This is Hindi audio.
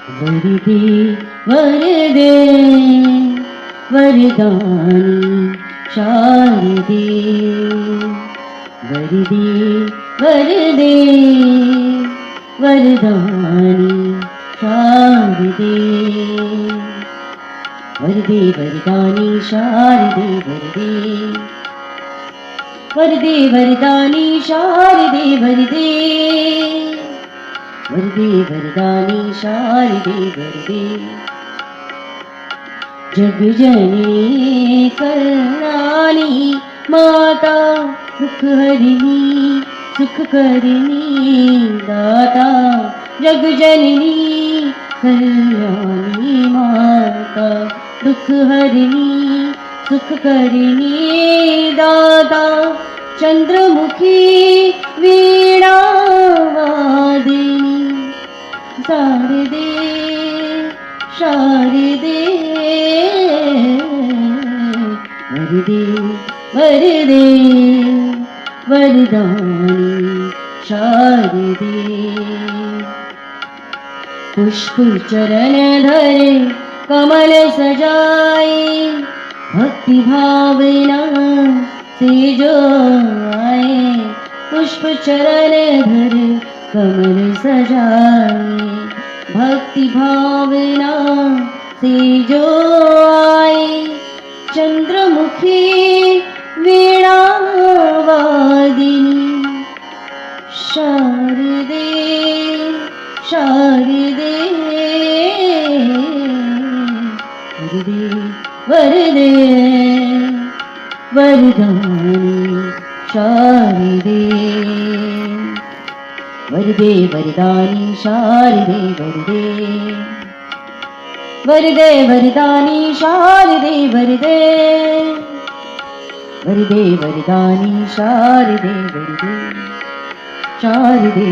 वरदे वरदे वरदानी शारदे वरदे वरदे वरदानी शारदे वरदे वरदानी शारदे वरदे वरदानी शारदे वरदे वरदे वरदानी शारदे वरदे जगजननी करुणानी माता दुख हरिणी सुख करनी दाता जगजननी करुणानी माता दुख हरिणी सुख करनी दाता चंद्रमुखी वीणा वादिनी शारदे शारदे वरदे वरदे वरदानी शारदे पुष्प चरण धरे कमल सजाए भक्ति भावना से जो आए पुष्प चरण धरे कमल सजाए भक्ति भावना से जो आए चंद्रमुखी वीणा वादिनी शारदे शारदे वरदे वरदे वरदानी शारदे वरदे वरदानी शारदे वरदे वरदे वरदानी शारदे वरदे वरदे वरदानी शारदे वरदे शारदे।